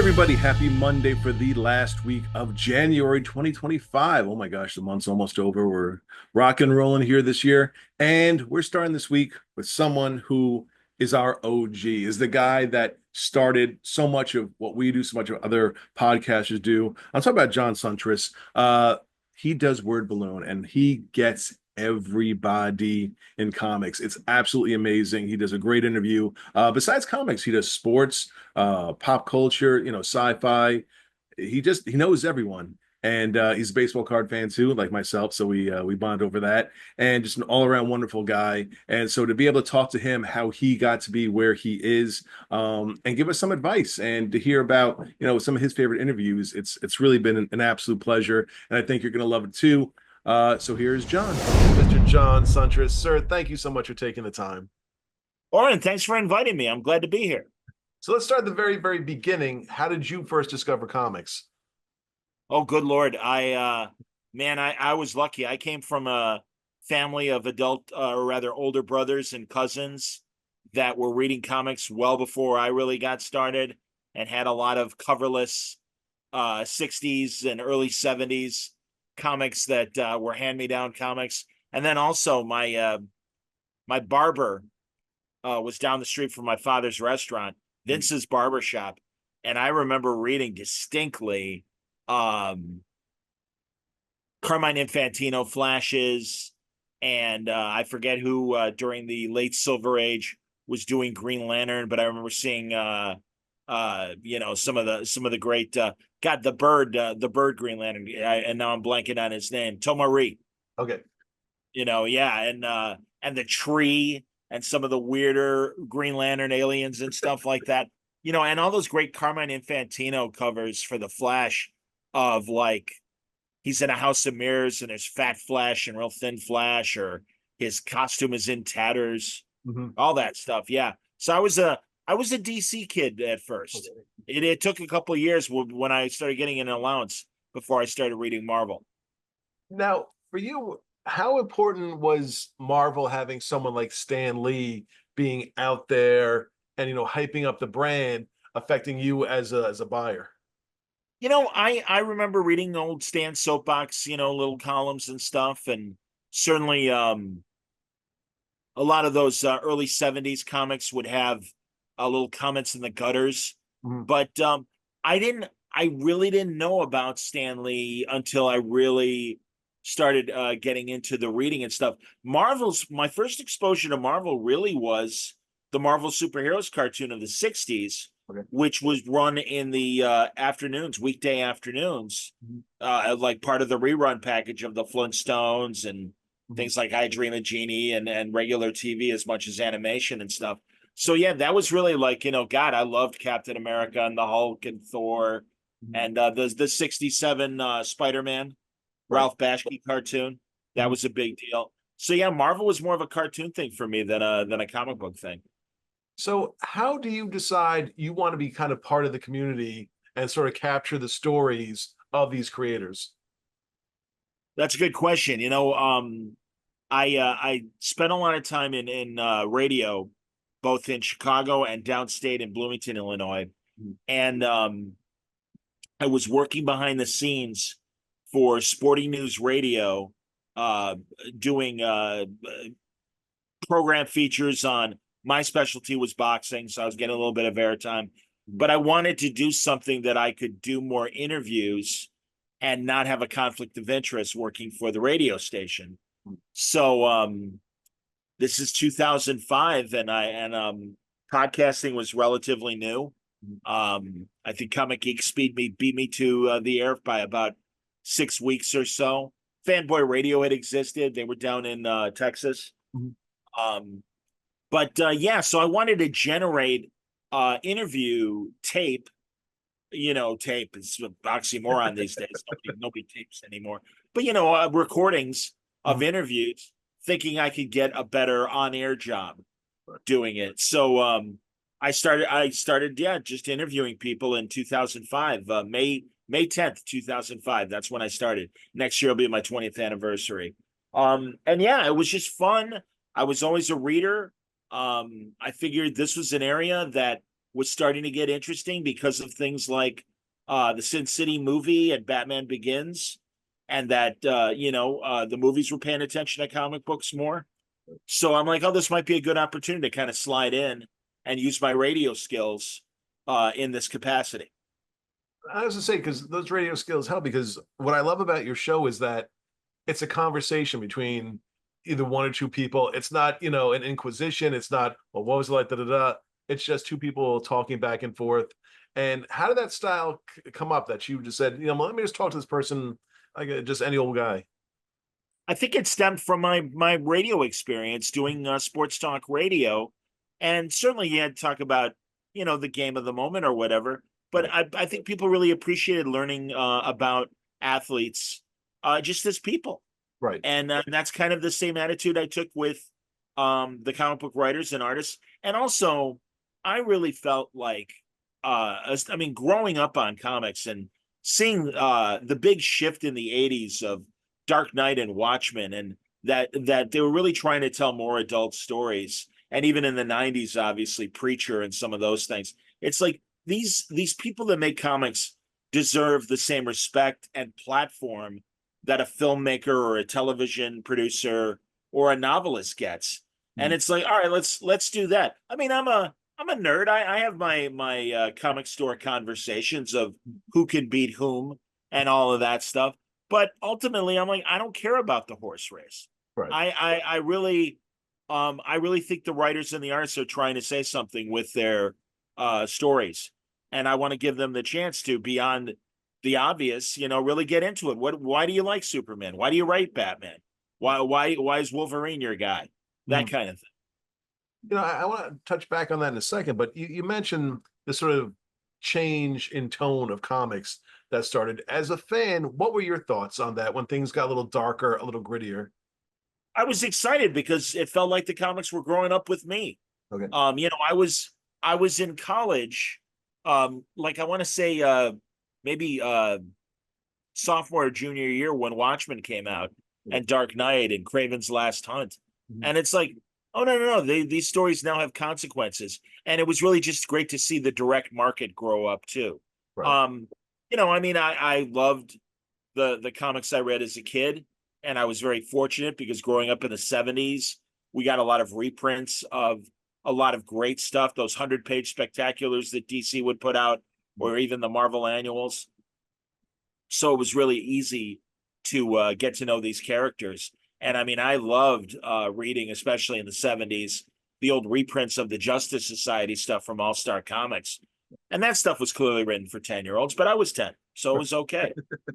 everybody. Happy Monday for the last week of January 2025. Oh my gosh, the month's almost over. We're rock and rolling here this year. And we're starting this week with someone who is our OG, is the guy that started so much of what we do, so much of other podcasters do. I'm talking about John Siuntres. He does Word Balloon and he gets everybody in comics. It's absolutely amazing. He does a great interview. Besides comics, he does sports, pop culture, sci-fi. He knows everyone. And he's a baseball card fan too, like myself. So we bond over that, and just an all-around wonderful guy. And so to be able to talk to him, how he got to be where he is, and give us some advice, and to hear about some of his favorite interviews, it's really been an absolute pleasure, and I think you're gonna love it too. So here's John, Mr. John Siuntres. Sir, thank you so much for taking the time. Oren, thanks for inviting me. I'm glad to be here. So let's start at the very, very beginning. How did you first discover comics? Oh, good Lord. I was lucky. I came from a family of adult, or rather older brothers and cousins that were reading comics well before I really got started, and had a lot of coverless 60s and early 70s comics that were hand-me-down comics. And then also my barber was down the street from my father's restaurant, Vince's Barber Shop, and I remember reading distinctly Carmine Infantino flashes, and I forget who during the late Silver Age was doing Green Lantern, but I remember seeing some of the great the bird Green Lantern, and now I'm blanking on his name, Tomari. Okay. Yeah, and the tree and some of the weirder Green Lantern aliens and stuff like that. And all those great Carmine Infantino covers for the Flash of like he's in a house of mirrors and there's fat Flash and real thin Flash, or his costume is in tatters, all that stuff. Yeah. So I was a DC kid at first. It took a couple of years when I started getting an allowance before I started reading Marvel. Now, for you, how important was Marvel having someone like Stan Lee being out there and hyping up the brand, affecting you as a buyer? I remember reading old Stan soapbox, little columns and stuff, and certainly a lot of those early 70s comics would have little comments in the gutters. Mhm. But I really didn't know about Stan Lee until I really started getting into the reading and stuff. My first exposure to Marvel really was the Marvel superheroes cartoon of the 60s, Okay. which was run in the afternoons, weekday afternoons, like part of the rerun package of the Flintstones and things like I Dream of Jeannie, and regular TV as much as animation and stuff. So yeah, that was really like, God, I loved Captain America and the Hulk and Thor, and the 67 Spider-Man, Right. Ralph Bakshi cartoon. That was a big deal. So yeah, Marvel was more of a cartoon thing for me than a comic book thing. So, how do you decide you want to be kind of part of the community and sort of capture the stories of these creators? That's a good question. I spent a lot of time in radio, both in Chicago and downstate in Bloomington, Illinois, and I was working behind the scenes for Sporting News Radio, uh, doing program features on my specialty was boxing, so I was getting a little bit of airtime. But I wanted to do something that I could do more interviews and not have a conflict of interest working for the radio station. So this is 2005, and podcasting was relatively new. I think Comic Geek beat me to the air by about 6 weeks or so. Fanboy Radio had existed; they were down in Texas. Um, but yeah, so I wanted to generate interview tape. Tape is an oxymoron these days. Nobody tapes anymore. But recordings of interviews, thinking I could get a better on-air job doing it. So I started yeah, just interviewing people in 2005, May 10th, 2005. That's when I started. Next year will be my 20th anniversary. And yeah, it was just fun. I was always a reader. I figured this was an area that was starting to get interesting because of things like the Sin City movie and Batman Begins, and that the movies were paying attention to comic books more. So I'm like, oh, this might be a good opportunity to kind of slide in and use my radio skills in this capacity. I was to say, because those radio skills help, because what I love about your show is that it's a conversation between either one or two people. It's not, an inquisition. It's not, well, what was it like? Da, da, da. It's just two people talking back and forth. And how did that style come up that you just said, let me just talk to this person like just any old guy? I think it stemmed from my radio experience doing sports talk radio, and certainly you had to talk about the game of the moment or whatever. But Right. I think people really appreciated learning about athletes just as people, Right. and that's kind of the same attitude I took with the comic book writers and artists. And also, I really felt like, I mean, growing up on comics and seeing the big shift in the '80s of Dark Knight and Watchmen, and that they were really trying to tell more adult stories. And even in the '90s, obviously, Preacher and some of those things. It's like these people that make comics deserve the same respect and platform that a filmmaker or a television producer or a novelist gets. And Mm. it's like, all right, let's do that. I mean, I'm a nerd. I have my comic store conversations of who can beat whom and all of that stuff. But ultimately, I'm like, I don't care about the horse race. Right. I really think the writers and the artists are trying to say something with their stories, and I want to give them the chance to, beyond the obvious, really get into it. Why do you like Superman? Why do you write Batman? Why is Wolverine your guy? That Mm. kind of thing. I want to touch back on that in a second, but you mentioned this sort of change in tone of comics that started. As a fan, what were your thoughts on that when things got a little darker, a little grittier? I was excited because it felt like the comics were growing up with me. Okay. I was in college, like I want to say maybe sophomore or junior year when Watchmen came out, and Dark Knight and Craven's Last Hunt. Mhm. And it's like, oh no, these stories now have consequences. And it was really just great to see the direct market grow up too. Right. Um, I mean, I loved the comics I read as a kid, and I was very fortunate because growing up in the '70s, we got a lot of reprints of a lot of great stuff. Those 100-page spectaculars that DC would put out, or even the Marvel annuals. So it was really easy to get to know these characters. And I mean, I loved reading, especially in the '70s, the old reprints of the Justice Society stuff from All Star Comics. And that stuff was clearly written for 10-year-olds, but I was 10, so it was okay.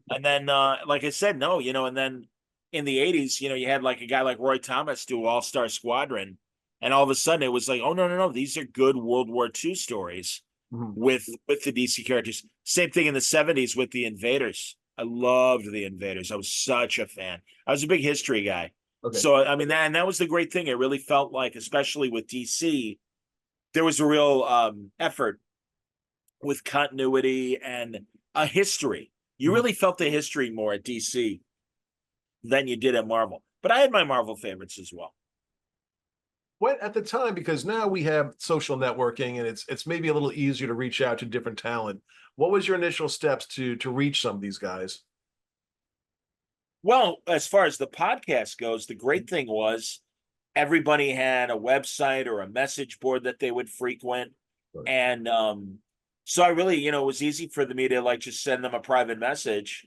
And then, like I said, no, and then in the '80s, you had like a guy like Roy Thomas do All Star Squadron. And all of a sudden it was like, oh, no, no, no, these are good World War II stories Mhm. with the DC characters. Same thing in the '70s with the Invaders. I loved the Invaders. I was such a fan. I was a big history guy. Okay. So I mean, that was the great thing. It really felt like, especially with DC, there was a real effort with continuity and a history. You Mhm. really felt the history more at DC than you did at Marvel. But I had my Marvel favorites as well. What at the time, because now we have social networking and it's maybe a little easier to reach out to different talent. What was your initial steps to reach some of these guys? Well, as far as the podcast goes, the great thing was everybody had a website or a message board that they would frequent. Right. And so I really, it was easy for me to like just send them a private message.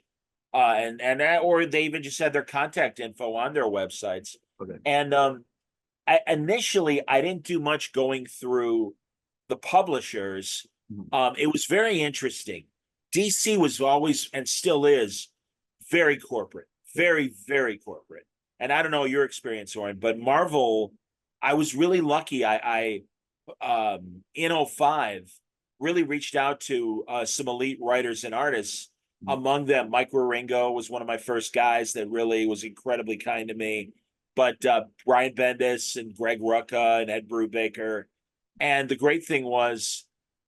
Or they even just had their contact info on their websites. Okay. And initially, I didn't do much going through the publishers. Mhm. It was very interesting. DC was always, and still is, very corporate, very, very corporate. And I don't know your experience, Oren, but Marvel, I was really lucky. I in '05 really reached out to some elite writers and artists. Mhm. Among them, Mike Wieringo was one of my first guys that really was incredibly kind to me. But Brian Bendis and Greg Rucka and Ed Brubaker. And the great thing was,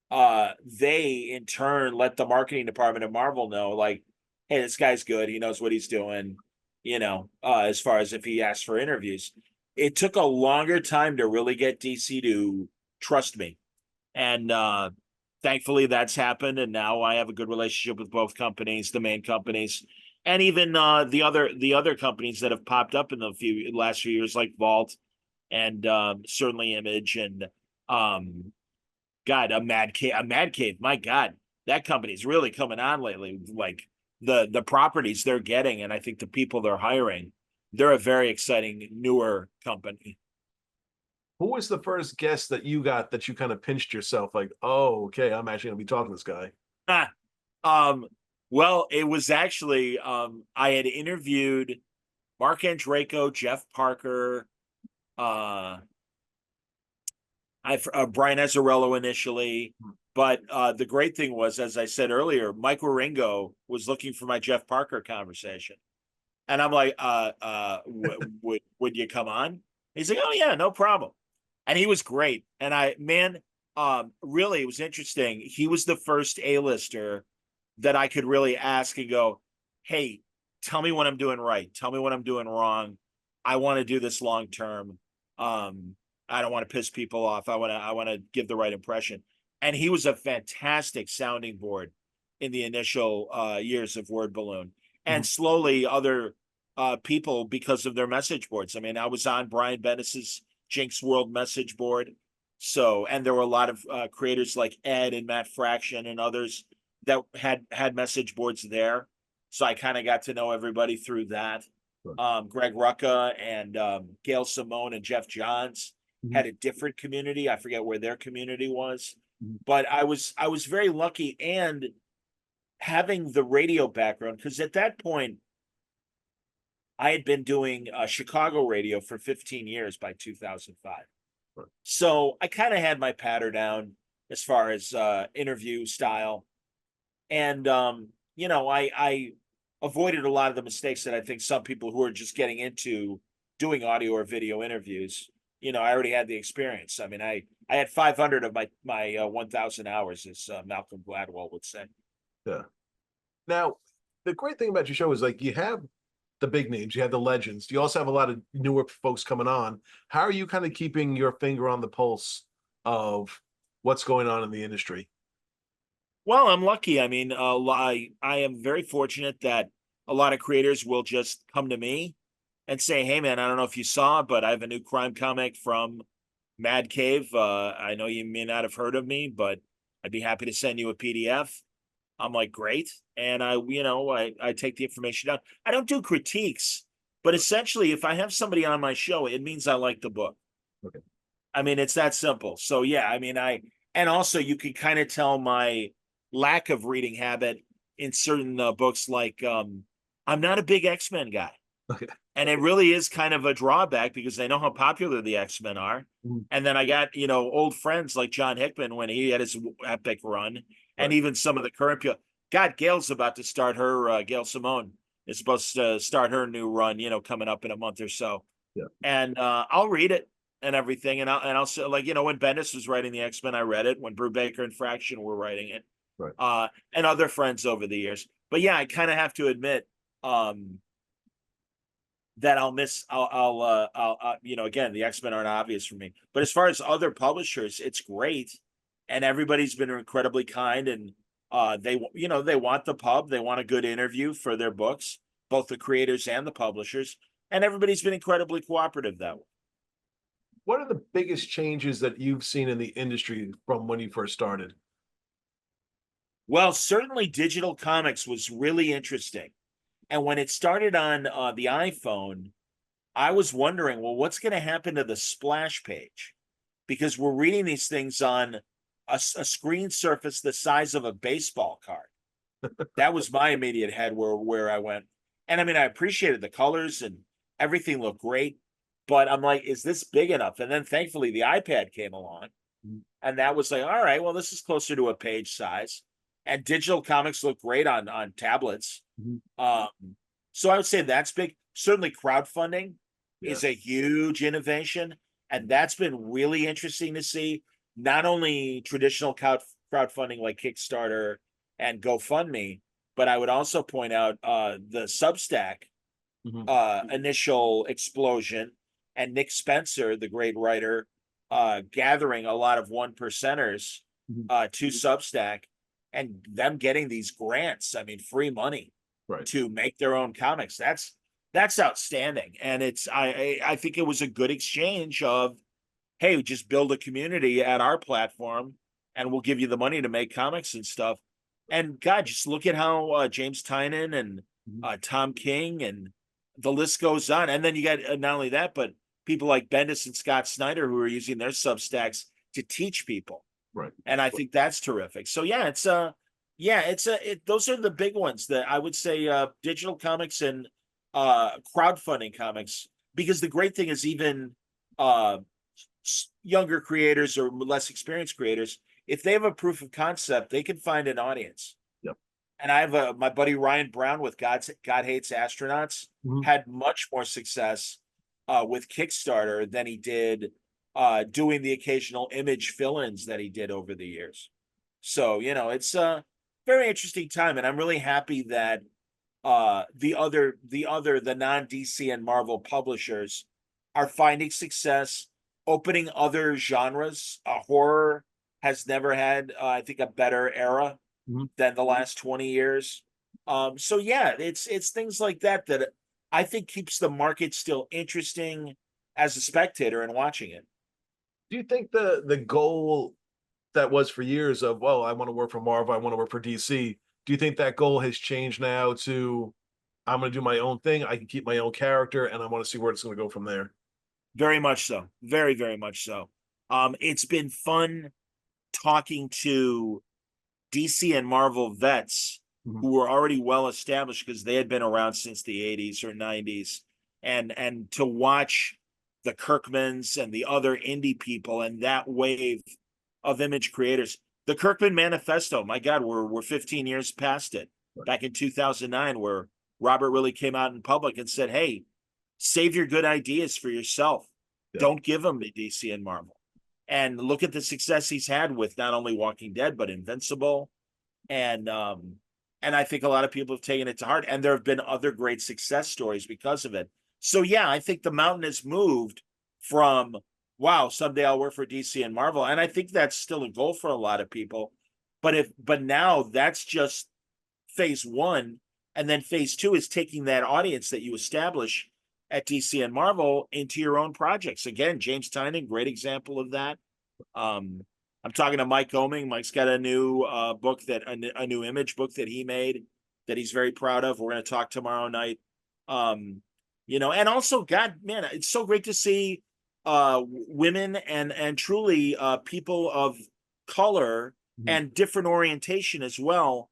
they in turn let the marketing department of Marvel know, like, hey, this guy's good. He knows what he's doing, as far as if he asks for interviews. It took a longer time to really get DC to trust me. And thankfully that's happened, and now I have a good relationship with both companies, the main companies, and even the other companies that have popped up in the last few years, like Vault and certainly Image and um God, a Mad Cave. My God, that company's really coming on lately. Like the properties they're getting, and I think the people they're hiring, they're a very exciting newer company. Who was the first guest that you got that you kind of pinched yourself like, oh, okay, I'm actually gonna be talking to this guy? Ah, um, well, it was actually I had interviewed Mark Andreyko, Jeff Parker, uh, Brian Azzarello initially. But the great thing was, as I said earlier, Mike Waringo was looking for my Jeff Parker conversation. And I'm like, would you come on? He's like, oh yeah, no problem. And he was great. And really, it was interesting. He was the first A-lister that I could really ask and go, hey, tell me what I'm doing right. Tell me what I'm doing wrong. I want to do this long term. Um, I don't want to piss people off. I want to give the right impression. And he was a fantastic sounding board in the initial years of Word Balloon. And Mhm. slowly other people, because of their message boards. I mean, I was on Brian Bendis's Jinx World message board. So, and there were a lot of creators like Ed and Matt Fraction and others that had message boards there. So I kind of got to know everybody through that. Sure. Greg Rucka and Gail Simone and Jeff Johns Mhm. had a different community. I forget where their community was, Mhm. but I was very lucky, and having the radio background, because at that point I had been doing Chicago radio for 15 years by 2005. Right. So I kind of had my patter down as far as interview style. And I avoided a lot of the mistakes that I think some people who are just getting into doing audio or video interviews, I already had the experience. I mean, I had 500 of my 1,000 hours, as Malcolm Gladwell would say. Yeah. Now, the great thing about your show is like you have the big names, you have the legends. You also have a lot of newer folks coming on. How are you kind of keeping your finger on the pulse of what's going on in the industry? Well, I'm lucky. I mean, I am very fortunate that a lot of creators will just come to me and say, "Hey, man, I don't know if you saw, but I have a new crime comic from Mad Cave. I know you may not have heard of me, but I'd be happy to send you a PDF." I'm like, "Great," and I take the information down. I don't do critiques, but essentially, if I have somebody on my show, it means I like the book. Okay. I mean, it's that simple. So yeah, I mean, and also you can kind of tell my lack of reading habit in certain books, like I'm not a big X-Men guy. Okay. And it really is kind of a drawback because I know how popular the X-Men are. Mhm. And then I got, old friends like John Hickman when he had his epic run, and Right. even some of the current people. God, Gail's about to start her, Gail Simone is supposed to start her new run, coming up in a month or so. Yeah. And I'll read it and everything. And I'll say, like, when Bendis was writing the X-Men, I read it. When Brubaker and Fraction were writing it, Right. and other friends over the years. But yeah, I kind of have to admit, that again, the X-Men aren't obvious for me. But as far as other publishers, it's great. And everybody's been incredibly kind, and they want the pub, they want a good interview for their books, both the creators and the publishers. And everybody's been incredibly cooperative that way. What are the biggest changes that you've seen in the industry from when you first started? Well, certainly digital comics was really interesting. And when it started on the iPhone, I was wondering, well, what's going to happen to the splash page? Because we're reading these things on a screen surface the size of a baseball card. That was my immediate head where I went. And I mean, I appreciated the colors and everything looked great, but I'm like, is this big enough? And then thankfully the iPad came along, Mhm. and that was like, all right, well, this is closer to a page size. And digital comics look great on tablets. Mhm. Um, so I would say that's big. Certainly, crowdfunding Yeah. is a huge innovation, and that's been really interesting to see. Not only traditional crowdfunding like Kickstarter and GoFundMe, but I would also point out the Substack Mhm. initial explosion, and Nick Spencer, the great writer, gathering a lot of one percenters to Substack, and them getting these grants. I mean, free money Right. to make their own comics. That's outstanding. And I think it was a good exchange of, hey, just build a community at our platform and we'll give you the money to make comics and stuff. And God, just look at how James Tynan and Tom King and the list goes on. And then you got not only that, but people like Bendis and Scott Snyder who are using their Substacks to teach people. Right. And I think that's terrific. So yeah, those are the big ones that I would say, digital comics and crowdfunding comics, because the great thing is even uh younger creators or less experienced creators, if they have a proof of concept, they can find an audience. Yep. And I have my buddy Ryan Brown with God Hates Astronauts had much more success with Kickstarter than he did doing the occasional image fill-ins that he did over the years. So, it's a very interesting time, and I'm really happy that the non-DC and Marvel publishers are finding success, opening other genres. Horror has never had, I think, a better era than the last 20 years. So yeah, it's things like that that I think keeps the market still interesting as a spectator and watching it. Do you think the goal that was for years of, well, I want to work for Marvel, I want to work for DC, do you think that goal has changed now to, I'm going to do my own thing, I can keep my own character, and I want to see where it's going to go from there? Very much so. Very, very much so. It's been fun talking to DC and Marvel vets who were already well established because they had been around since the 80s or 90s, and to watch the Kirkmans and the other indie people and that wave of image creators. The Kirkman Manifesto, my God, we're 15 years past it. Back in 2009, where Robert really came out in public and said, hey, save your good ideas for yourself. Yeah. Don't give them to DC and Marvel. And look at the success he's had with not only Walking Dead, but Invincible. And I think a lot of people have taken it to heart. And there have been other great success stories because of it. So yeah, I think the mountain has moved from, wow, someday I'll work for DC and Marvel. And I think that's still a goal for a lot of people. But now that's just phase one. And then phase two is taking that audience that you establish at DC and Marvel into your own projects. Again, James Tynan, great example of that. I'm talking to Mike Oming. Mike's got a new book a new image book that he made that he's very proud of. We're going to talk tomorrow night. And also, God, man, it's so great to see women and truly people of color and different orientation as well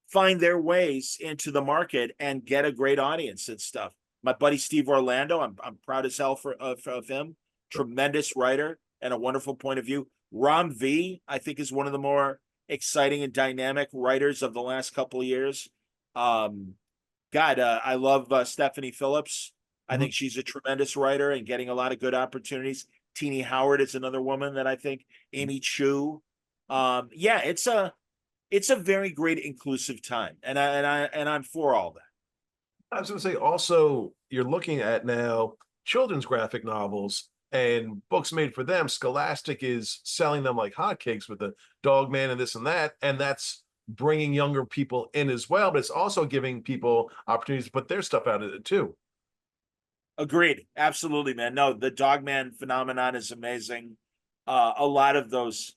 find their ways into the market and get a great audience and stuff. My buddy Steve Orlando, I'm proud as hell of him. Tremendous writer and a wonderful point of view. Ram V, I think, is one of the more exciting and dynamic writers of the last couple of years. I love Stephanie Phillips. I think she's a tremendous writer and getting a lot of good opportunities. Teenie Howard is another woman that I think. Amy Chu. It's a very great inclusive time, and I'm for all that. I was going to say, also, you're looking at now children's graphic novels and books made for them. Scholastic is selling them like hotcakes with the Dog Man and this and that, and that's bringing younger people in as well. But it's also giving people opportunities to put their stuff out in it too. Agreed, absolutely, man. No, the Dog Man phenomenon is amazing. A lot of those,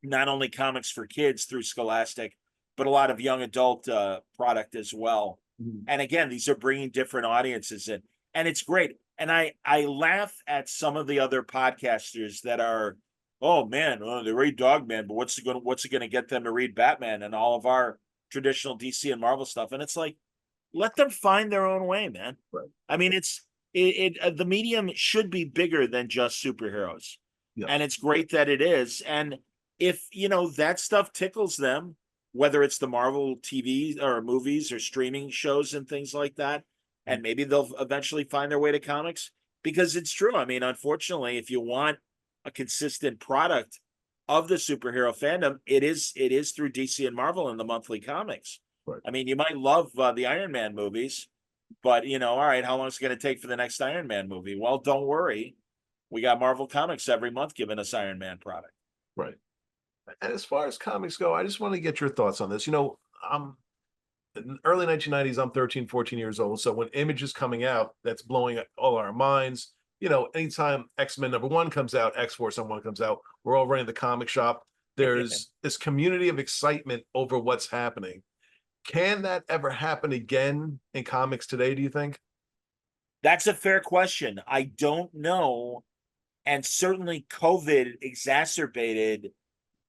not only comics for kids through Scholastic, but a lot of young adult product as well. And again, these are bringing different audiences in, and it's great. And I laugh at some of the other podcasters that are, oh man, they read Dogman, but what's it going to get them to read Batman and all of our traditional DC and Marvel stuff? And it's like, let them find their own way, man. Right. I mean, the medium should be bigger than just superheroes, and it's great that it is. And if that stuff tickles them, whether it's the Marvel TV or movies or streaming shows and things like that, and maybe they'll eventually find their way to comics, because it's true. I mean, unfortunately, if you want a consistent product of the superhero fandom, it is through DC and Marvel in the monthly comics. Right. I mean, you might love the Iron Man movies, but all right, how long is it going to take for the next Iron Man movie? Well, don't worry. We got Marvel Comics every month giving us Iron Man product. Right. And as far as comics go, I just want to get your thoughts on this. I'm in the early 1990s, I'm 13, 14 years old. So when Image is coming out, that's blowing all our minds. Anytime X-Men #1 comes out, X-Force #1 comes out, we're all running the comic shop. There's this community of excitement over what's happening. Can that ever happen again in comics today, do you think? That's a fair question. I don't know. And certainly COVID exacerbated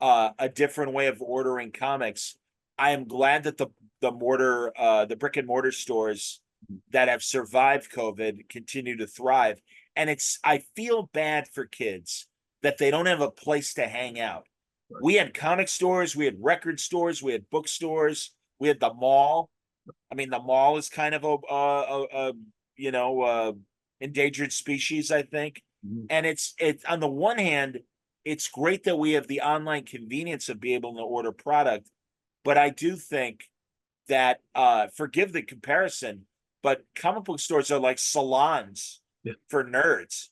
a different way of ordering comics. I am glad that the brick and mortar stores that have survived COVID continue to thrive. And I feel bad for kids that they don't have a place to hang out. We had comic stores, we had record stores, we had bookstores, we had the mall. I mean, the mall is kind of a you know uh, endangered species, I think. Mhm. And it's on the one hand, it's great that we have the online convenience of being able to order product, but I do think that forgive the comparison, but comic book stores are like salons Yeah. for nerds.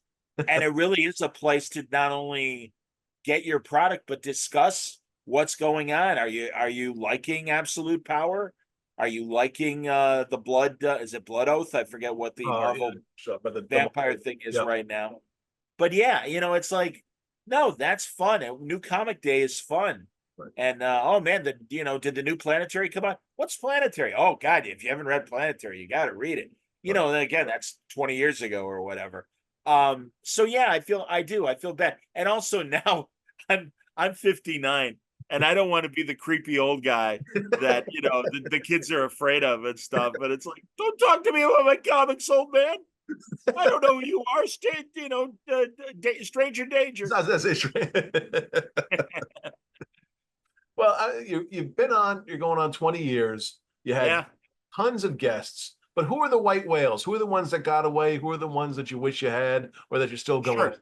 And it really is a place to not only get your product, but discuss what's going on. Are you liking Absolute Power? Are you liking the blood is it Blood Oath? I forget what the Yeah, Marvel sure, but vampire thing is yeah, right now. But yeah, it's like, no, that's fun. A new comic day is fun. right. And oh man, did the new Planetary come out? What's Planetary? Oh God, if you haven't read Planetary, you got to read it. Right. And again, that's 20 years ago or whatever. So yeah, I feel bad. And also now I'm 59 and I don't want to be the creepy old guy that, the kids are afraid of and stuff. But it's like, don't talk to me about my comics, old man. I don't know who you are. Stranger danger. That's it. Well, you've been on, you're going on 20 years. You had Yeah, tons of guests, but who are the white whales? Who are the ones that got away? Who are the ones that you wish you had or that you're still going sure. after?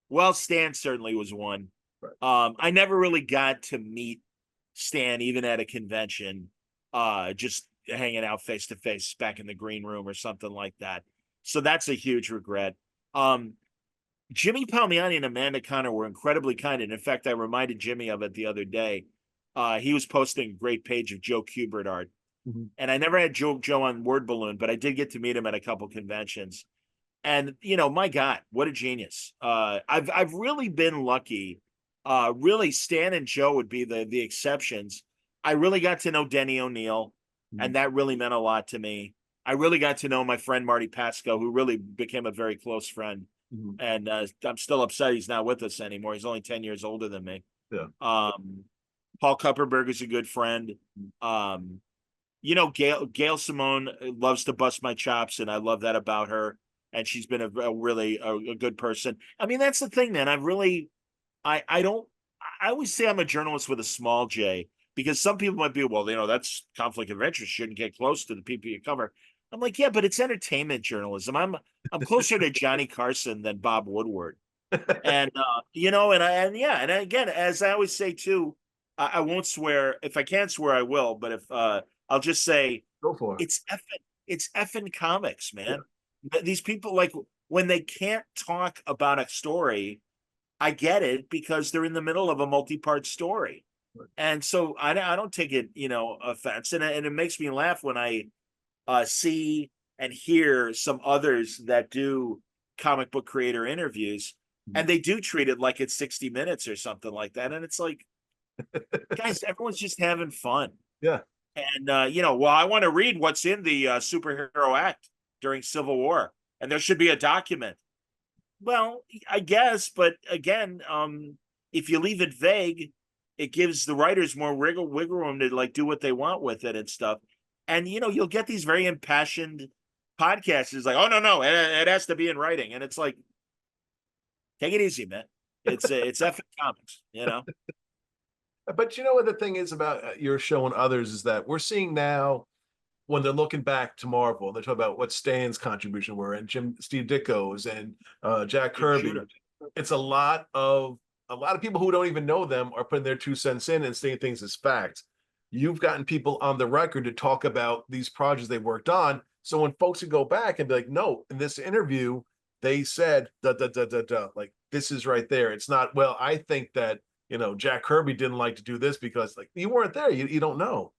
Well, Stan certainly was one. Right. I never really got to meet Stan, even at a convention, just hanging out face to face back in the green room or something like that. So that's a huge regret. Um, Jimmy Palmiotti and Amanda Connor were incredibly kind. And in fact, I reminded Jimmy of it the other day. He was posting a great page of Joe Kubert art. Mhm. And I never had Joe on Word Balloon, but I did get to meet him at a couple conventions. And my God, what a genius! I've really been lucky. Really, Stan and Joe would be the exceptions. I really got to know Denny O'Neil, Mhm. and that really meant a lot to me. I really got to know my friend Marty Pasco, who really became a very close friend. Mhm. And I'm still upset he's not with us anymore. He's only 10 years older than me. Yeah. Paul Kupperberg is a good friend. Um, Gail Simone loves to bust my chops, and I love that about her. And she's been a really a good person. I mean, that's the thing, man. I don't. I always say I'm a journalist with a small J because some people might be, well, that's conflict of interest. Shouldn't get close to the people you cover. I'm like, yeah, but it's entertainment journalism. I'm closer to Johnny Carson than Bob Woodward. And and again, as I always say too, I won't swear. If I can't swear, I will. But if I'll just say Go for it. it's effing comics, Yeah. man. These people, like, when they can't talk about a story, I get it because they're in the middle of a multi-part story. Right. And so I don't take it, offense. And it makes me laugh when I see and hear some others that do comic book creator interviews, Mhm. and they do treat it like it's 60 minutes or something like that. And it's like, guys, everyone's just having fun. Yeah. And well, I want to read what's in the superhero act during Civil War, and there should be a document. Well, I guess, but again, if you leave it vague, it gives the writers more wiggle room to like do what they want with it and stuff. And you'll get these very impassioned podcasters like, oh no, it has to be in writing, and it's like, take it easy, man. It's effing comics. But you know what the thing is about your show and others is that we're seeing now when they're looking back to Marvel, they're talking about what Stan's contribution were and Steve Ditko's and Jack Jim Kirby. Shooter. It's a lot of people who don't even know them are putting their 2 cents in and saying things as fact. You've gotten people on the record to talk about these projects they worked on. So when folks would go back and be like, no, in this interview, they said da da da da da, like this is right there. It's not, well, I think that Jack Kirby didn't like to do this because like you weren't there. You don't know.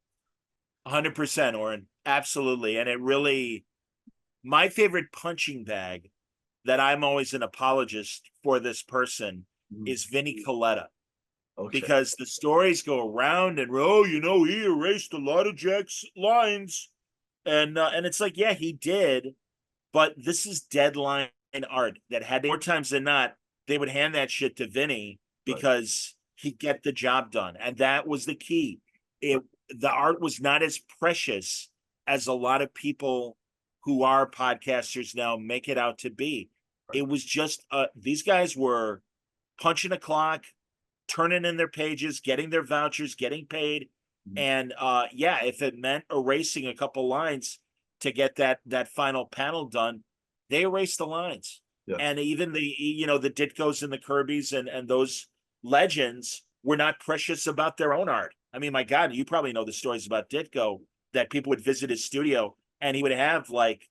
100%, Oren. Absolutely. And it really, my favorite punching bag that I'm always an apologist for this person Mhm. is Vinnie Coletta, Okay. because the stories go around and, oh, he erased a lot of Jack's lines. And it's like, yeah, he did, but this is deadline art that had more times than not, they would hand that shit to Vinny Right. because he'd get the job done. And that was the key. The art was not as precious as a lot of people who are podcasters now make it out to be. Right. It was just these guys were punching a clock, turning in their pages, getting their vouchers, getting paid. Mhm. And yeah, if it meant erasing a couple lines to get that final panel done, they erased the lines. Yeah. And even the Ditkos and the Kirbys and those legends were not precious about their own art. I mean, my God, you probably know the stories about Ditko, that people would visit his studio and he would have like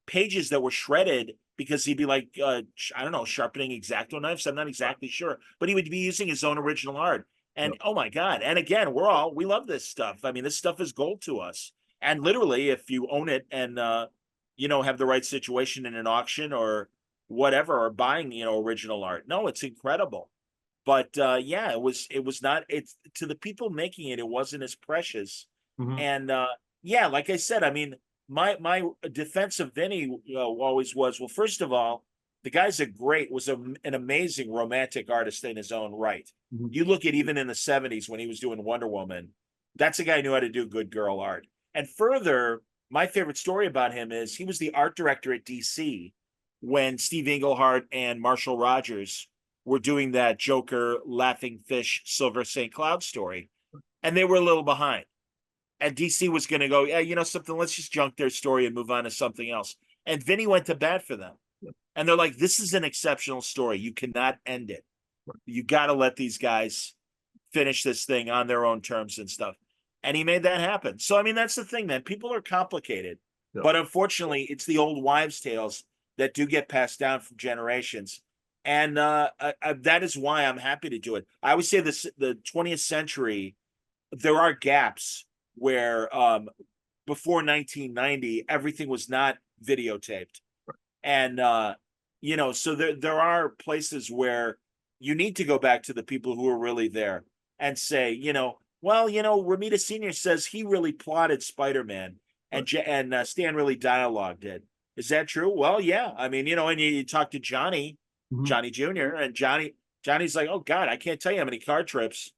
pages that were shredded because he'd be like, I don't know, sharpening X-Acto knives. I'm not exactly sure, but he would be using his own original art. Yeah. And oh my God. And again, we love this stuff. I mean, this stuff is gold to us. And literally, if you own it and, have the right situation in an auction or whatever, or buying, original art, no, it's incredible. But yeah, it was not, it's to the people making it, it wasn't as precious. Mhm. And yeah, like I said, I mean, my defense of Vinny always was, well, first of all, the guy's an amazing romantic artist in his own right. Mhm. You look at even in the 70s when he was doing Wonder Woman, that's a guy who knew how to do good girl art. And further, my favorite story about him is he was the art director at DC when Steve Englehart and Marshall Rogers were doing that Joker Laughing Fish Silver St. Cloud story. And they were a little behind. And DC was going to go, yeah, something, let's just junk their story and move on to something else. And Vinny went to bat for them. And they're like, this is an exceptional story. You cannot end it. You got to let these guys finish this thing on their own terms and stuff. And he made that happen. So, I mean, that's the thing, man. People are complicated. Yeah. But unfortunately, it's the old wives' tales that do get passed down from generations. And that is why I'm happy to do it. I always say this: the 20th century, there are gaps where before 1990 everything was not videotaped, and so there are places where you need to go back to the people who are really there and say, well, Ramita Senior says he really plotted Spider-Man, Right. and Stan really dialogued it. Is that true? Well, yeah. I mean, and you talk to Mhm. Johnny Jr. and Johnny's like, oh God, I can't tell you how many car trips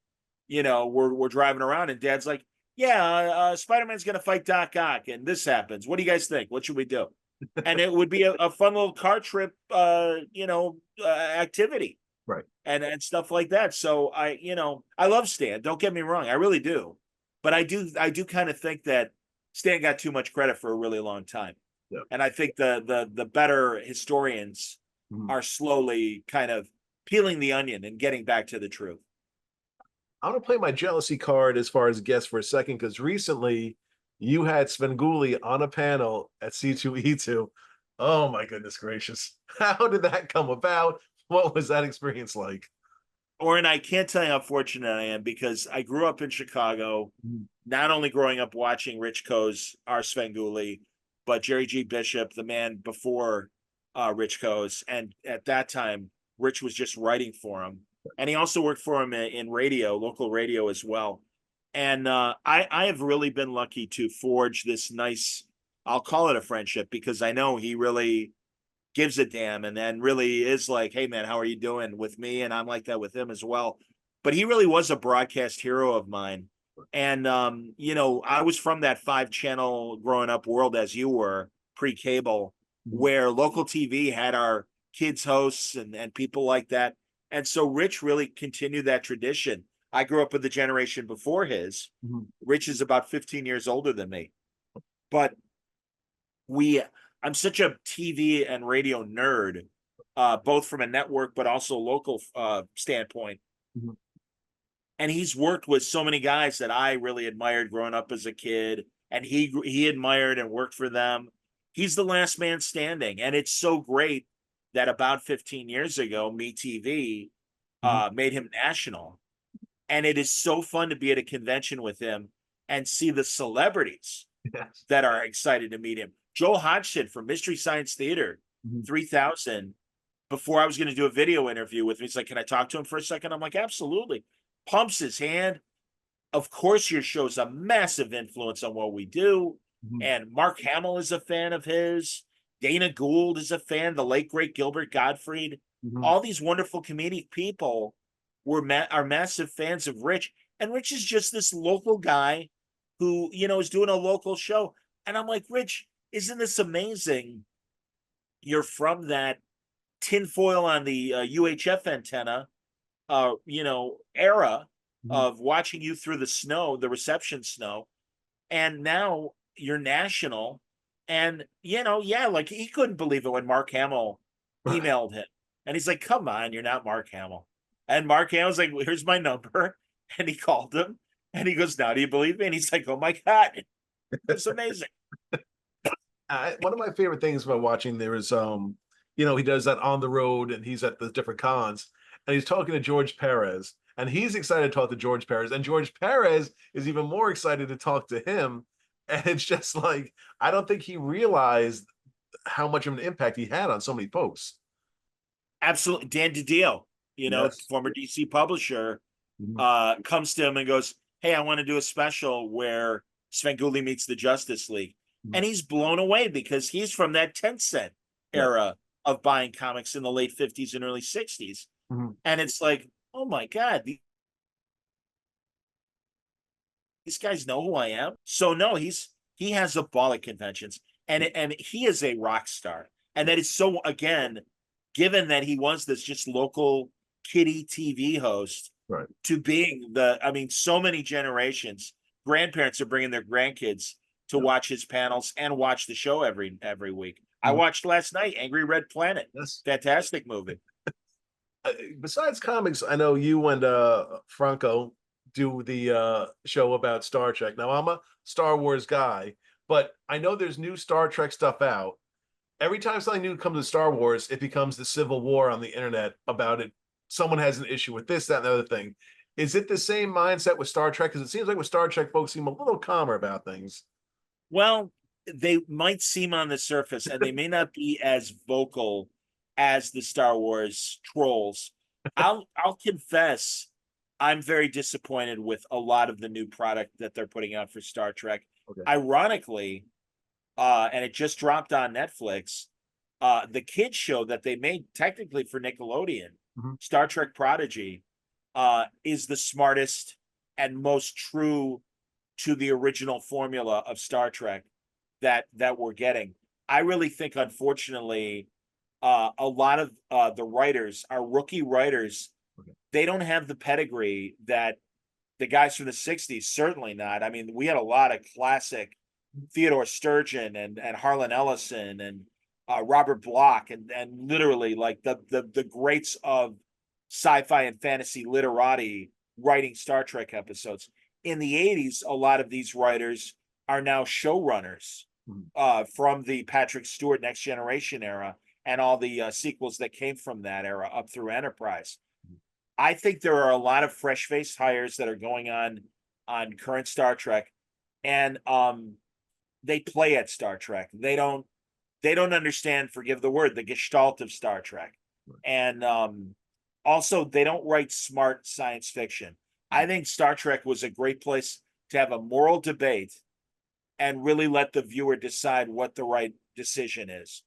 we're driving around, and Dad's like, yeah, Spider-Man's gonna fight Doc Ock, and this happens. What do you guys think? What should we do? And it would be a fun little car trip, activity Right. and stuff like that. So I love Stan. Don't get me wrong, I really do, but I do kind of think that Stan got too much credit for a really long time, Yeah. and I think the better historians Mhm. are slowly kind of peeling the onion and getting back to the truth. I want to play my jealousy card as far as guests for a second because recently you had Svengoolie on a panel at C2E2. Oh my goodness gracious. How did that come about? What was that experience like? Oren, I can't tell you how fortunate I am because I grew up in Chicago, Mhm. not only growing up watching Rich Coe's Our Svengoolie, but Jerry G. Bishop, the man before Rich Coe's. And at that time, Rich was just writing for him. And he also worked for him in radio, local radio as well. And I have really been lucky to forge this nice, I'll call it a friendship, because I know he really gives a damn and then really is like, hey man, how are you doing with me? And I'm like that with him as well. But he really was a broadcast hero of mine. And I was from that 5 channel growing up world as you were, pre-cable, Mhm. where local TV had our kids hosts and people like that. And so Rich really continued that tradition. I grew up with the generation before his. Mhm. Rich is about 15 years older than me. But we I'm such a TV and radio nerd, both from a network but also local standpoint. Mhm. And he's worked with so many guys that I really admired growing up as a kid, and he admired and worked for them. He's the last man standing, and it's so great that about 15 years ago, MeTV Mhm. made him national. And it is so fun to be at a convention with him and see the celebrities Yes. that are excited to meet him. Joel Hodgson from Mystery Science Theater Mhm. 3000. Before I was going to do a video interview with me, he's like, "Can I talk to him for a second?" I'm like, "Absolutely." Pumps his hand. Of course, your show's a massive influence on what we do. Mhm. And Mark Hamill is a fan of his. Dana Gould is a fan. The late great Gilbert Gottfried. Mhm. All these wonderful comedic people are massive fans of Rich. And Rich is just this local guy who, is doing a local show. And I'm like, Rich, isn't this amazing? You're from that tinfoil on the UHF antenna, era Mhm. of watching you through the snow, the reception snow, and now you're national. And yeah, like he couldn't believe it when Mark Hamill emailed him, and he's like, "Come on, you're not Mark Hamill." And Mark Hamill's like, "Here's my number," and he called him, and he goes, "Now do you believe me?" And he's like, "Oh my god, it's amazing." One of my favorite things about watching there is, he does that on the road and he's at the different cons and he's talking to George Perez and he's excited to talk to George Perez and George Perez is even more excited to talk to him. And it's just like, I don't think he realized how much of an impact he had on so many folks. Absolutely, Dan DiDio, Yes. former DC publisher, Mhm. comes to him and goes, "Hey, I want to do a special where Svengoolie meets the Justice League." Mhm. And he's blown away because he's from that 10-cent Yeah. era of buying comics in the late 50s and early 60s. Mhm. And it's like, oh my God, these guys know who I am. So no, he has a ball at conventions, and he is a rock star. And Yeah. that is so, again, given that he was this just local kiddie TV host Right. to being I mean, so many generations, grandparents are bringing their grandkids to Yep. watch his panels and watch the show every week. I Mhm. watched last night Angry Red Planet. Yes. Fantastic movie. Besides comics, I know you and Franco do the show about Star Trek. Now, I'm a Star Wars guy, but I know there's new Star Trek stuff out. Every time something new comes to Star Wars, it becomes the civil war on the internet about it. Someone has an issue with this, that, and the other thing. Is it the same mindset with Star Trek? Because it seems like with Star Trek, folks seem a little calmer about things. Well, they might seem on the surface and they may not be as vocal as the Star Wars trolls. I'll confess I'm very disappointed with a lot of the new product that they're putting out for Star Trek. Okay. Ironically, and it just dropped on Netflix, the kids show that they made technically for Nickelodeon, Mhm. Star Trek Prodigy, is the smartest and most true to the original formula of Star Trek that we're getting. I really think, unfortunately, a lot of the writers, our rookie writers, Okay. they don't have the pedigree that the guys from the 60s, certainly not. I mean, we had a lot of classic Theodore Sturgeon and Harlan Ellison and Robert Bloch and literally like the greats of sci-fi and fantasy literati writing Star Trek episodes. In the 80s, a lot of these writers are now showrunners Mhm. from the Patrick Stewart Next Generation era and all the sequels that came from that era up through Enterprise. I think there are a lot of fresh-faced hires that are going on current Star Trek, and they play at Star Trek. They don't understand, forgive the word, the gestalt of Star Trek. And also they don't write smart science fiction. I think Star Trek was a great place to have a moral debate and really let the viewer decide what the right decision is.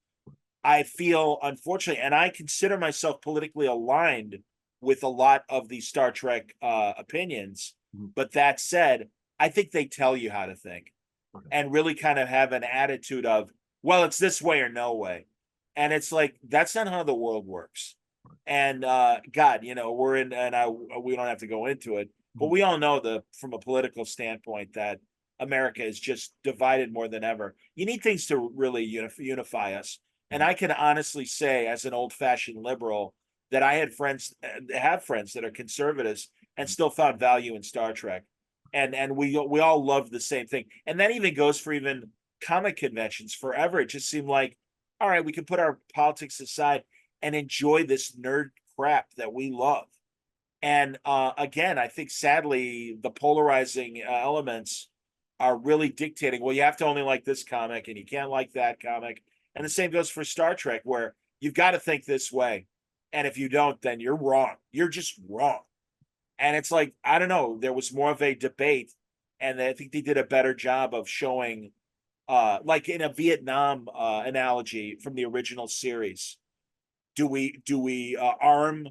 I feel, unfortunately, and I consider myself politically aligned with a lot of the Star Trek opinions. Mhm. But that said, I think they tell you how to think Okay. and really kind of have an attitude of, well, it's this way or no way. And it's like, that's not how the world works. And God, we're in, and we don't have to go into it, but Mhm. we all know from a political standpoint that America is just divided more than ever. You need things to really unify us. And Mhm. I can honestly say, as an old-fashioned liberal, that I have friends that are conservatives and still found value in Star Trek, and we all love the same thing. And that even goes for even comic conventions. Forever, it just seemed like, all right, we can put our politics aside and enjoy this nerd crap that we love. And again, I think sadly the polarizing elements are really dictating. Well, you have to only like this comic, and you can't like that comic. And the same goes for Star Trek, where you've got to think this way, and if you don't, then you're wrong. You're just wrong. And it's like, I don't know. There was more of a debate, and I think they did a better job of showing, like in a Vietnam analogy from the original series. Do we arm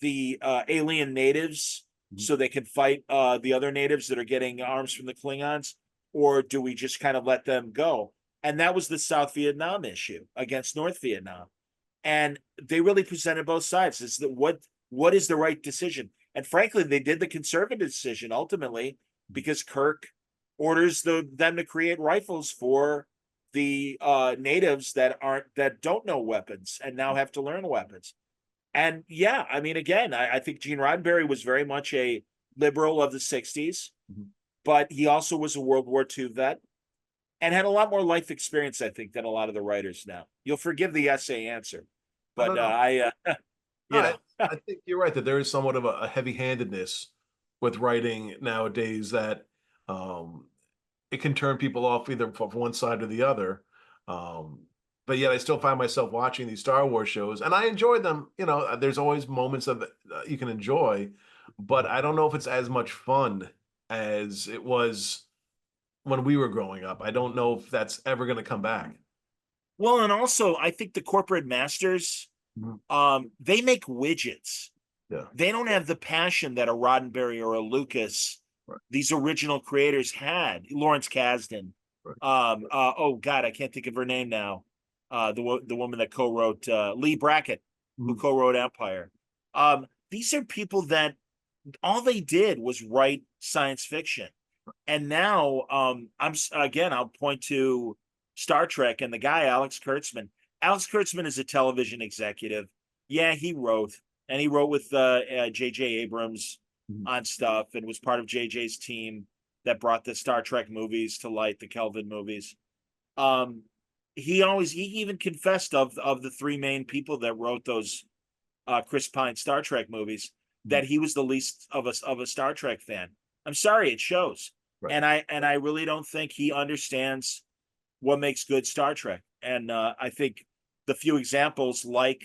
the alien natives so they can fight the other natives that are getting arms from the Klingons, or do we just kind of let them go? And that was the South Vietnam issue against North Vietnam, and they really presented both sides. Is that what is the right decision? And frankly, they did the conservative decision ultimately because Kirk orders them to create rifles for the natives that don't know weapons and now have to learn weapons. And yeah, I mean, again, I think Gene Roddenberry was very much a liberal of the 60s, Mhm. but he also was a World War II vet and had a lot more life experience, I think, than a lot of the writers now. You'll forgive the essay answer, No, no, but no. you I, know, I think you're right that there is somewhat of a heavy-handedness with writing nowadays that um, it can turn people off either from one side or the other. Um, but yet I still find myself watching these Star Wars shows, and I enjoy them. There's always moments of you can enjoy, but I don't know if it's as much fun as it was when we were growing up. I don't know if that's ever going to come back. well, and also I think the corporate masters, Mhm. they make widgets. Yeah, They don't have the passion that a Roddenberry or a Lucas, right, these original creators had. Lawrence Kasdan. right. Oh God, I can't think of her name now. The woman that co-wrote Lee Brackett, who Mhm. co-wrote Empire. These are people that all they did was write science fiction. And now I'll point to Star Trek and the guy Alex Kurtzman. Alex Kurtzman is a television executive. Yeah, he wrote, and he wrote with J.J. Abrams Mhm. on stuff and was part of J.J.'s team that brought the Star Trek movies to light, the Kelvin movies. Um, he even confessed of the three main people that wrote those Chris Pine Star Trek movies Mhm. that he was the least of a Star Trek fan. I'm sorry, it shows, Right. and I really don't think he understands what makes good Star Trek. And I think the few examples like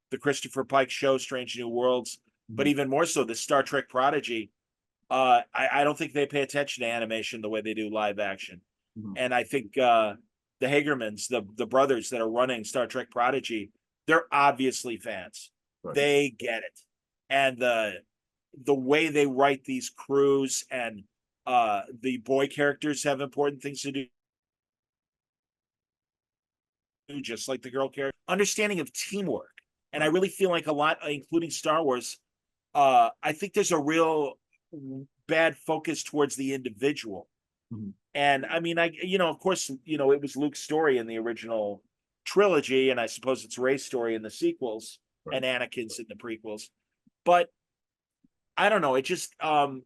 the Christopher Pike show, Strange New Worlds, but Mhm. even more so the Star Trek Prodigy. I don't think they pay attention to animation the way they do live action. Mhm. And I think the Hagermans, the brothers that are running Star Trek Prodigy, they're obviously fans. Right. They get it, and the way they write these crews and the boy characters have important things to do, just like the girl character. Understanding of teamwork, and I Right. really feel like a lot, including Star Wars. I think there's a real bad focus towards the individual. Mhm. And I mean, of course, it was Luke's story in the original trilogy, and I suppose it's Rey's story in the sequels, Right. and Anakin's in the prequels. But I don't know. It just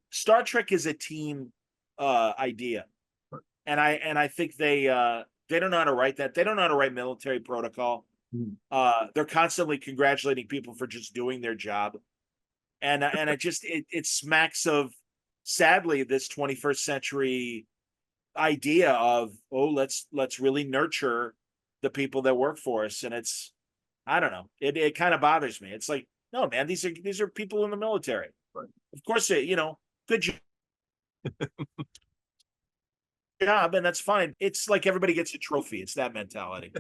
Star Trek is a team idea, Right. and I think they don't know how to write that. They don't know how to write military protocol. Mhm. They're constantly congratulating people for just doing their job, and it smacks of sadly this 21st century idea of, oh, let's really nurture the people that work for us. And it's, I don't know, it kind of bothers me. It's like, no, man, these are people in the military. Right. Of course they, good job, and that's fine. It's like everybody gets a trophy. It's that mentality.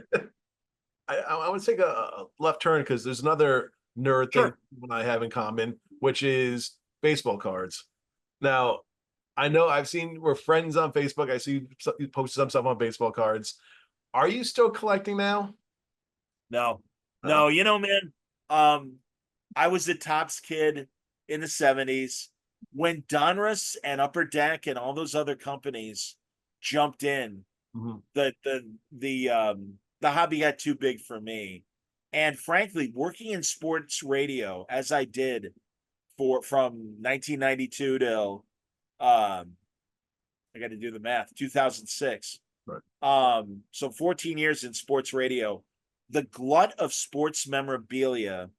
I would take a left turn because there's another nerd thing Sure. you and I have in common, which is baseball cards. Now, I know I've seen we're friends on Facebook. I see you posted some stuff on baseball cards. Are you still collecting now? No, Uh, no, man, um I was a Tops kid in the 70s when Donruss and Upper Deck and all those other companies jumped in. mhm. The hobby got too big for me. And frankly, working in sports radio as I did for from 1992 till I got to do the math, 2006. Right. So 14 years in sports radio, the glut of sports memorabilia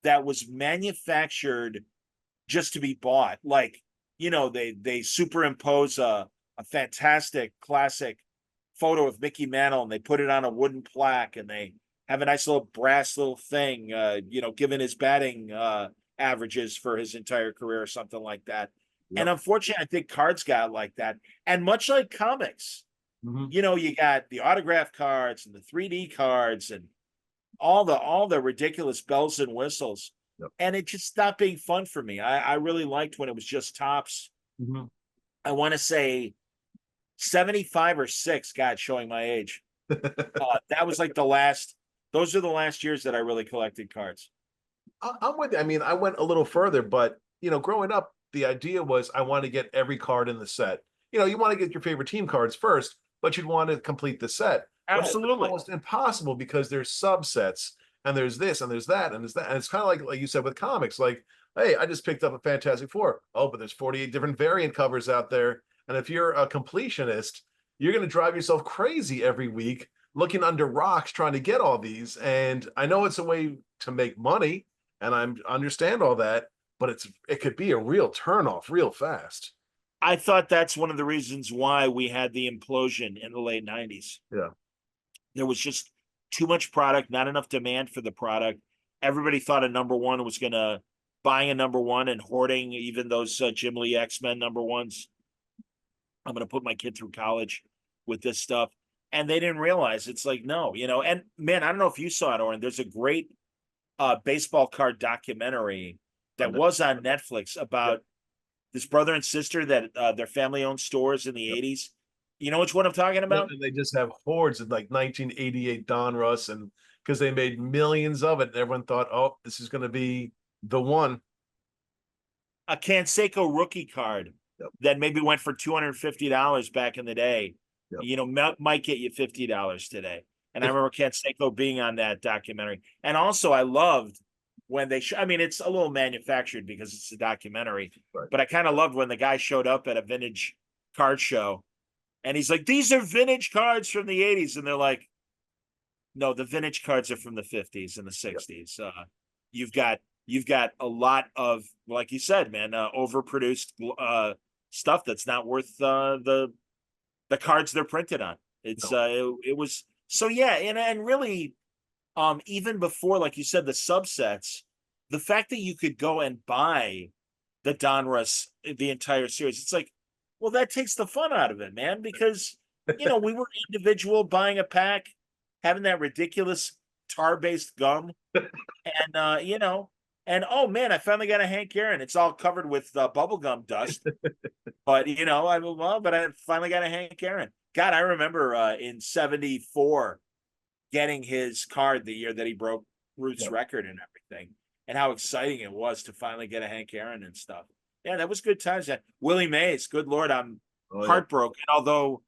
that was manufactured just to be bought. Like, they superimpose a fantastic classic photo of Mickey Mantle and they put it on a wooden plaque and they have a nice little brass little thing, given his batting averages for his entire career or something like that. And Yep. unfortunately, I think cards got like that. And much like comics, Hmm. you got the autograph cards and the 3D cards and all the ridiculous bells and whistles. Yep. And it just stopped being fun for me. I really liked when it was just tops. Hmm. I want to say 75 or 6, God, showing my age. That was like those are the last years that I really collected cards. I'm with you. I mean, I went a little further, but growing up, the idea was I want to get every card in the set. You want to get your favorite team cards first, but you'd want to complete the set. But it's Absolutely. almost impossible because there's subsets and there's this and there's that and there's that. And it's kind of like you said with comics, like, hey, I just picked up a Fantastic Four. Oh, but there's 48 different variant covers out there. And if you're a completionist, you're going to drive yourself crazy every week looking under rocks trying to get all these. And I know it's a way to make money, and I understand all that, but it could be a real turnoff real fast. I thought that's one of the reasons why we had the implosion in the late 90s. Yeah. There was just too much product, not enough demand for the product. Everybody thought a number one was going to buying a number one and hoarding even those Jim Lee X-Men number ones. I'm going to put my kid through college with this stuff. And they didn't realize it's like, no, and man, I don't know if you saw it, Oren. There's a great baseball card documentary that was on Netflix Yep. about this brother and sister that their family owned stores in the Yep. 80s. You know which one I'm talking Yep. about? And they just have hordes of like 1988 Donruss, and because they made millions of it, and everyone thought, oh, this is going to be the one. A Canseco rookie card Yep. that maybe went for $250 back in the day, Yep. might get you $50 today. And I remember Canseco being on that documentary. And also, I loved when I mean, it's a little manufactured because it's a documentary, Right. but I kind of loved when the guy showed up at a vintage card show and he's like, these are vintage cards from the 80s. And they're like, no, the vintage cards are from the 50s and the Yep. 60s. You've got you've got a lot of, like you said, man, overproduced stuff that's not worth the cards they're printed on. It's No. it was so yeah, and really, even before, like you said, the subsets, the fact that you could go and buy the Donruss, the entire series, it's like, well, that takes the fun out of it, man, because we were individual buying a pack, having that ridiculous tar-based gum, and and oh man, I finally got a Hank Aaron. It's all covered with bubblegum dust, but but I finally got a Hank Aaron. God, I remember in '74 getting his card the year that he broke Ruth's Yep. record and everything, and how exciting it was to finally get a Hank Aaron and stuff. Yeah, that was good times. That Willie Mays, good Lord, I'm Oh yeah. heartbroken. Although,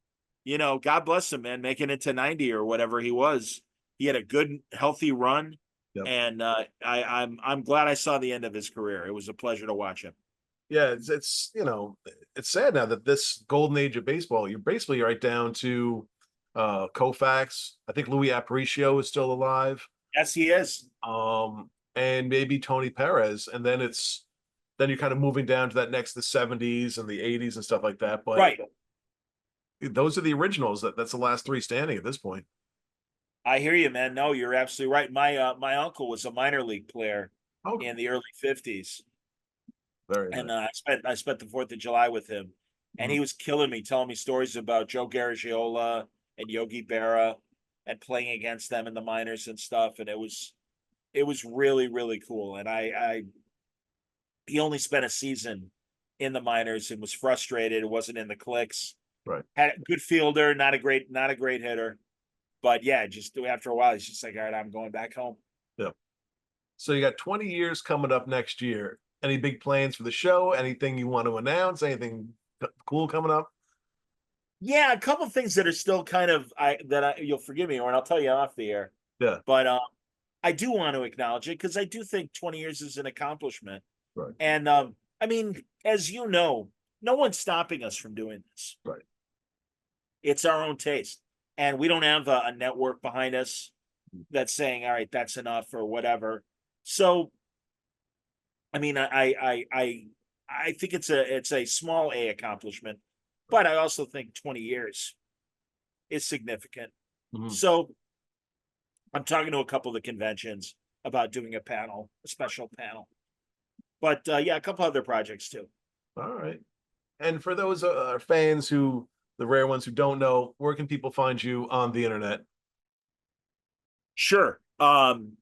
God bless him, man, making it to 90 or whatever he was. He had a good, healthy run, Yep. and I'm glad I saw the end of his career. It was a pleasure to watch him. Yeah, it's sad now that this golden age of baseball, you're basically right down to Koufax. I think Louis Aparicio is still alive. Yes, he is. Um, and maybe Tony Perez, and then you're kind of moving down to that next the 70s and the 80s and stuff like that. But Right. those are the originals. That's the last three standing at this point. I hear you, man. No, you're absolutely right. My uncle was a minor league player Oh, in the early '50s, very and nice. I spent the Fourth of July with him, and Mhm. he was killing me, telling me stories about Joe Garagiola and Yogi Berra, and playing against them in the minors and stuff. And it was really really cool. And I he only spent a season in the minors and was frustrated. It wasn't in the clicks. Right. Had a good fielder, not a great hitter, but yeah, just after a while, he's just like, all right, I'm going back home. Yeah. So you got 20 years coming up next year. Any big plans for the show? Anything you want to announce? Anything cool coming up? Yeah, a couple of things that are still kind of you'll forgive me, or I'll tell you off the air. Yeah. But I do want to acknowledge it because I do think 20 years is an accomplishment. Right. And I mean, as you know, no one's stopping us from doing this. Right. It's our own taste, and we don't have a network behind us that's saying, "All right, that's enough" or whatever. So I mean, I think it's a small A accomplishment, but I also think 20 years is significant. Mhm. So I'm talking to a couple of the conventions about doing a special panel. But yeah, a couple other projects too. All right. And for those fans who, the rare ones who don't know, where can people find you on the internet? Sure. I'm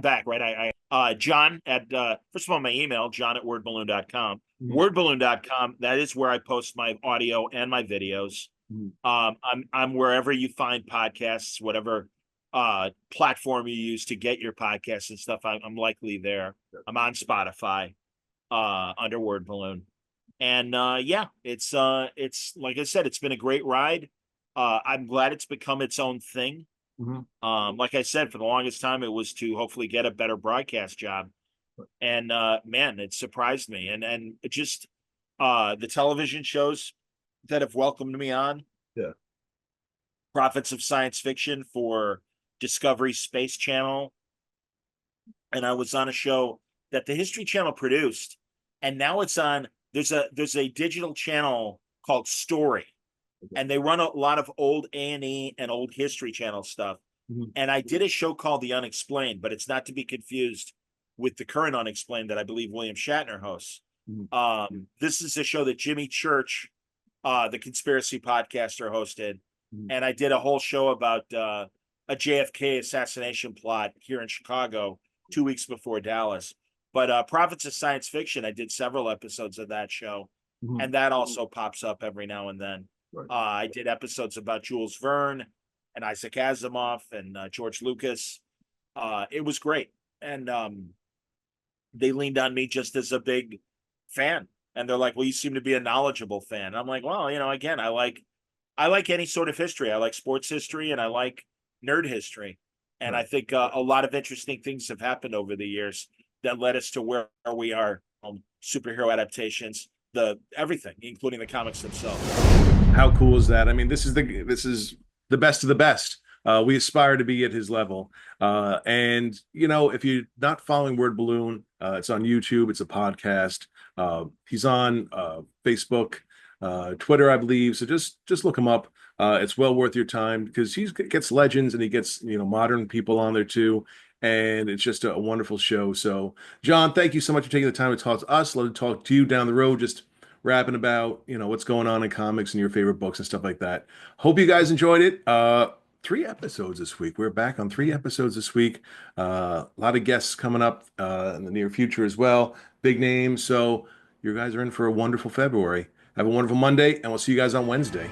back, right? John at first of all, my email, john at wordballoon.com. Mhm. Wordballoon.com, that is where I post my audio and my videos. Mhm. I'm wherever you find podcasts, whatever platform you use to get your podcasts and stuff. I'm likely there. I'm on Spotify under Word Balloon. And yeah, it's like I said, it's been a great ride. I'm glad it's become its own thing. Mhm. Like I said, for the longest time, it was to hopefully get a better broadcast job. And man, it surprised me. And it just the television shows that have welcomed me on, Yeah. Prophets of Science Fiction for Discovery Space Channel. And I was on a show that the History Channel produced, and now it's on. There's a digital channel called Story, Okay. and they run a lot of old A&E and old History Channel stuff. Mhm. And I did a show called The Unexplained, but it's not to be confused with the current Unexplained that I believe William Shatner hosts. Mhm. This is a show that Jimmy Church, the conspiracy podcaster, hosted, Mhm. and I did a whole show about a JFK assassination plot here in Chicago 2 weeks before Dallas. But Prophets of Science Fiction, I did several episodes of that show, Mhm. and that also pops up every now and then. Right. I did episodes about Jules Verne and Isaac Asimov and George Lucas. It was great, and they leaned on me just as a big fan, and they're like, "Well, you seem to be a knowledgeable fan." And I'm like, "Well, again, I like any sort of history. I like sports history, and I like nerd history, and I Right. think a lot of interesting things have happened over the years that led us to where we are. Superhero adaptations, the everything, including the comics themselves." How cool is that? I mean, this is the best of the best. We aspire to be at his level. And if you're not following Word Balloon, it's on YouTube. It's a podcast. He's on Facebook, Twitter, I believe. So just look him up. It's well worth your time because he gets legends and he gets modern people on there too. And it's just a wonderful show. So, John, thank you so much for taking the time to talk to us. Let us talk to you down the road. Just rapping about what's going on in comics and your favorite books and stuff like that. Hope you guys enjoyed it. 3 episodes this week. We're back on 3 episodes this week. A lot of guests coming up in the near future as well. Big names. So you guys are in for a wonderful February. Have a wonderful Monday, and we'll see you guys on Wednesday.